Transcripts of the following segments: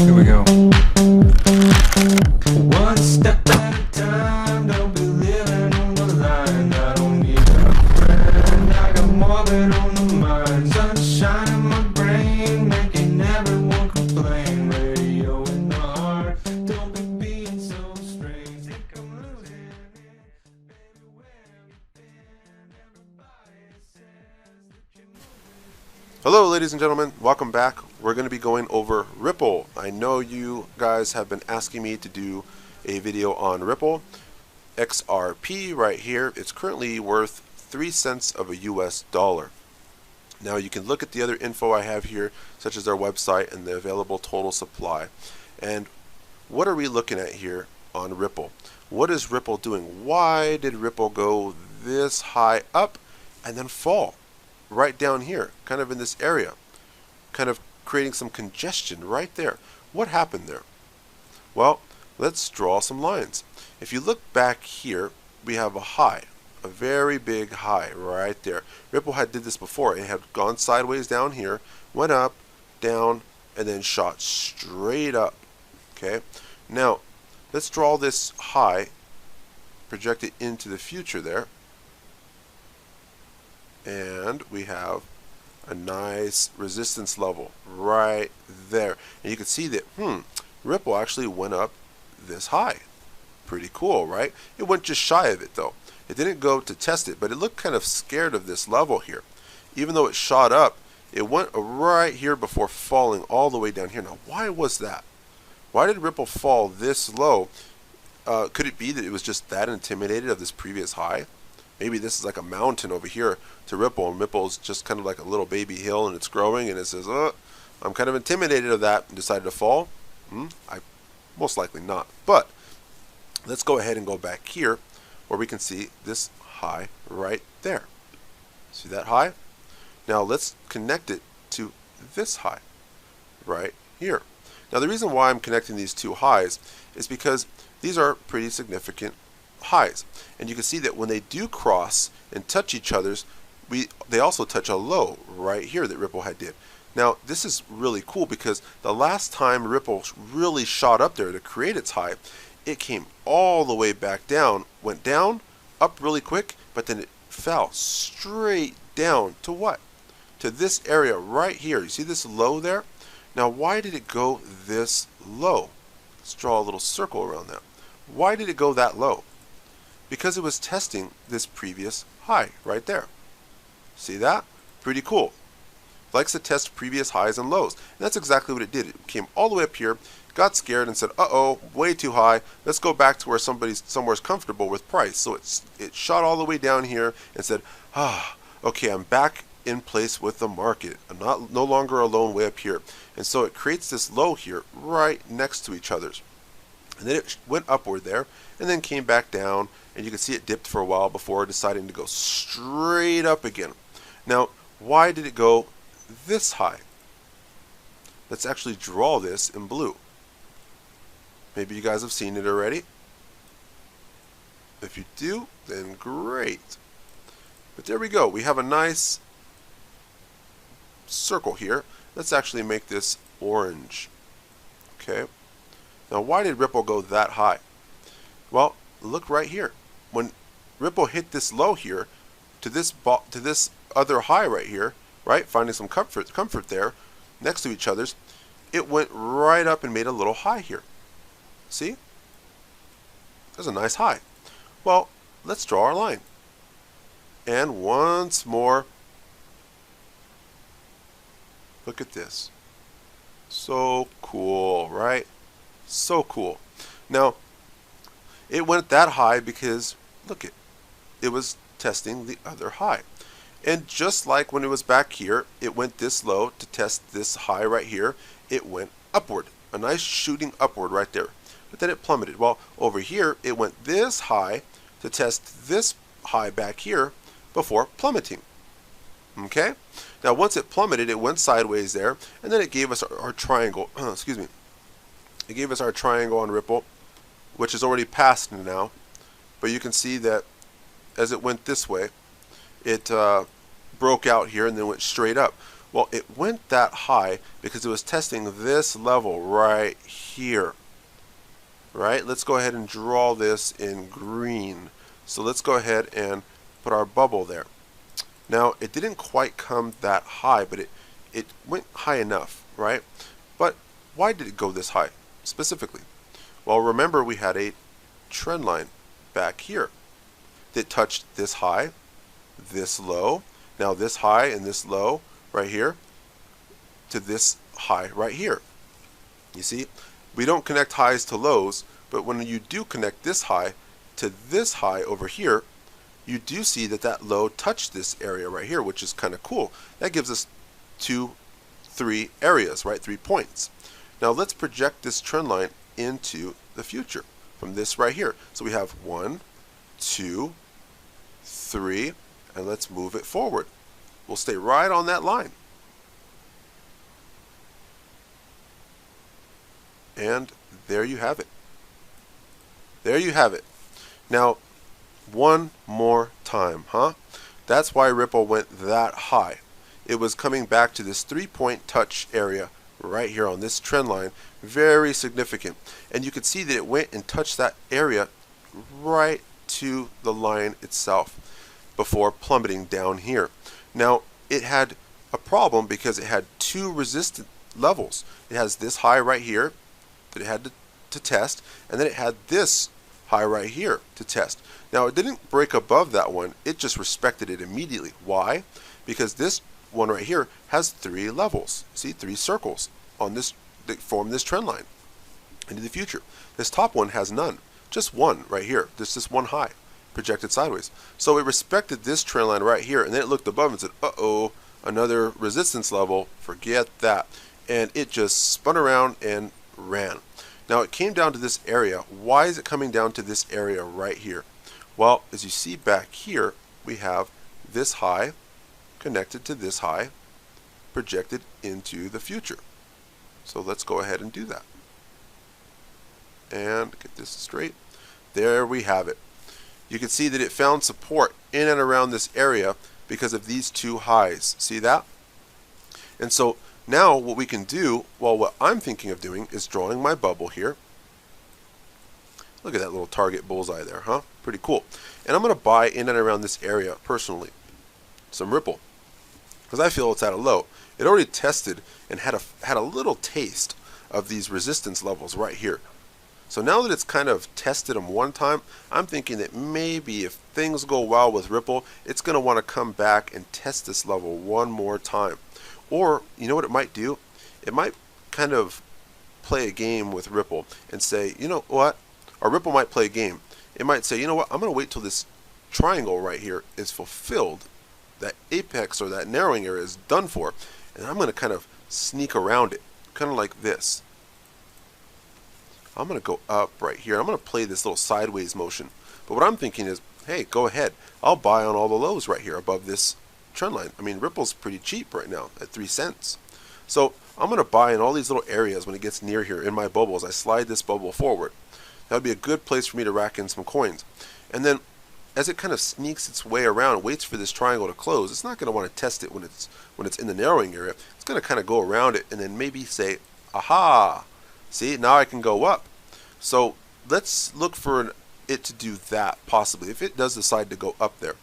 Here we go. One step at a time, don't be living on the line. I don't need a friend, I got more than on the mind. Sunshine in my brain, making everyone complain. Radio in the heart, don't be being so strange. Think I'm losing it, baby, where you been? Everybody says that you. Hello ladies and gentlemen, welcome back. We're going to be going over Ripple. I know you guys have been asking me to do a video on Ripple. XRP right here, it's currently worth 3 cents of a US dollar. Now you can look at the other info I have here, such as our website and the available total supply. And what are we looking at here on Ripple? What is Ripple doing? Why did Ripple go this high up and then fall right down here, kind of in this area, kind of creating some congestion right there? What happened there? Well, let's draw some lines. If you look back here, we have a high, a very big high right there. Ripple had did this before. It had gone sideways down here, went up, down, and then shot straight up. Okay, now let's draw this high, project it into the future there, and we have a nice resistance level right there. And you can see that Ripple actually went up this high. Pretty cool, right? It went just shy of it though. It didn't go to test it, but it looked kind of scared of this level here. Even though it shot up, it went right here before falling all the way down here. Now, why was that? Why did Ripple fall this low? Could it be that it was just that intimidated of this previous high? Maybe this is like a mountain over here to Ripple, and Ripple is just kind of like a little baby hill, and it's growing, and it says, I'm kind of intimidated of that, and decided to fall. I most likely not. But let's go ahead and go back here where we can see this high right there. See that high? Now let's connect it to this high right here. Now the reason why I'm connecting these two highs is because these are pretty significant highs, and you can see that when they do cross and touch each other's, they also touch a low right here that Ripple had did. Now this is really cool because the last time Ripple really shot up there to create its high, it came all the way back down, went down, up really quick, but then it fell straight down to what? To this area right here. You see this low there? Now why did it go this low? Let's draw a little circle around that. Why did it go that low? Because it was testing this previous high right there. See that? Pretty cool. It likes to test previous highs and lows. And that's exactly what it did. It came all the way up here, got scared and said, uh-oh, way too high. Let's go back to where somewhere's comfortable with price. So it shot all the way down here and said, okay, I'm back in place with the market. I'm no longer alone way up here. And so it creates this low here right next to each other's. And then it went upward there and then came back down, and you can see it dipped for a while before deciding to go straight up again. Now, why did it go this high? Let's actually draw this in blue. Maybe you guys have seen it already. If you do, then great. But there we go. We have a nice circle here. Let's actually make this orange. Okay. Now, why did Ripple go that high? Well, look right here. When Ripple hit this low here to this other high right here, right, finding some comfort there next to each other's, it went right up and made a little high here. See? There's a nice high. Well, let's draw our line. And once more, look at this. So cool, right? So cool. Now, it went that high because, look it was testing the other high. And just like when it was back here, it went this low to test this high right here. It went upward. A nice shooting upward right there. But then it plummeted. Well, over here, it went this high to test this high back here before plummeting. Okay? Now, once it plummeted, it went sideways there, and then it gave us our triangle. Excuse me. It gave us our triangle on Ripple, which is already past now. But you can see that as it went this way, it broke out here and then went straight up. Well, it went that high because it was testing this level right here. Right? Let's go ahead and draw this in green. So let's go ahead and put our bubble there. Now, it didn't quite come that high, but it went high enough, right? But why did it go this high specifically? Well, remember we had a trend line back here that touched this high, this low, now this high and this low right here to this high right here. You see, we don't connect highs to lows, but when you do connect this high to this high over here, you do see that that low touched this area right here, which is kind of cool. That gives us 3 areas, right? 3 points. Now let's project this trend line into the future from this right here. So we have 1, 2, 3, and let's move it forward. We'll stay right on that line. And there you have it. There you have it. Now, one more time, huh? That's why Ripple went that high. It was coming back to this 3-point touch area right here on this trend line. Very significant. And you could see that it went and touched that area right to the line itself before plummeting down here. Now, it had a problem because it had 2 resistant levels. It has this high right here that it had to test, and then it had this high right here to test. Now, it didn't break above that one, it just respected it immediately. Why? Because this one right here has 3 levels. See, 3 circles on this that form this trend line into the future. This top one has none, just one right here. There's just one high projected sideways. So it respected this trend line right here, and then it looked above and said, uh-oh, another resistance level, forget that. And it just spun around and ran. Now it came down to this area. Why is it coming down to this area right here? Well, as you see back here, we have this high connected to this high projected into the future. So let's go ahead and do that. And get this straight. There we have it. You can see that it found support in and around this area because of these 2 highs. See that? And so now what we can do, well, what I'm thinking of doing is drawing my bubble here. Look at that little target bullseye there, huh? Pretty cool. And I'm going to buy in and around this area, personally, some Ripple, because I feel it's at a low. It already tested and had a little taste of these resistance levels right here. So now that it's kind of tested them one time, I'm thinking that maybe if things go well with Ripple, it's going to want to come back and test this level one more time. Or, you know what it might do? It might kind of play a game with Ripple and say, you know what? Or Ripple might play a game. It might say, you know what? I'm going to wait till this triangle right here is fulfilled. That apex or that narrowing area is done for. And I'm going to kind of sneak around it. Kind of like this. I'm going to go up right here. I'm going to play this little sideways motion. But what I'm thinking is, hey, go ahead. I'll buy on all the lows right here above this trend line. I mean, Ripple's pretty cheap right now at 3 cents. So I'm going to buy in all these little areas when it gets near here in my bubble as I slide this bubble forward. That would be a good place for me to rack in some coins. And then as it kind of sneaks its way around, waits for this triangle to close, it's not going to want to test it when it's in the narrowing area. It's going to kind of go around it and then maybe say, aha, see, now I can go up. So let's look for it to do that, possibly, if it does decide to go up there.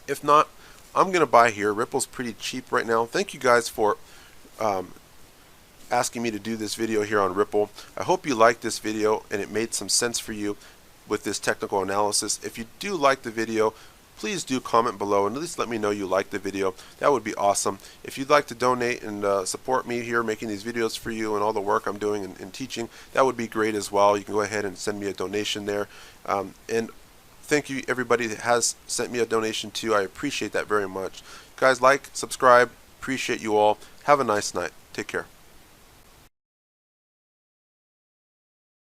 If not, I'm going to buy here. Ripple's pretty cheap right now. Thank you guys for asking me to do this video here on Ripple. I hope you liked this video and it made some sense for you with this technical analysis. If you do like the video, please do comment below and at least let me know you like the video. That would be awesome. If you'd like to donate and support me here making these videos for you and all the work I'm doing in teaching, that would be great as well. You can go ahead and send me a donation there. And thank you everybody that has sent me a donation too. I appreciate that very much. Guys, like, subscribe. Appreciate you all. Have a nice night. Take care.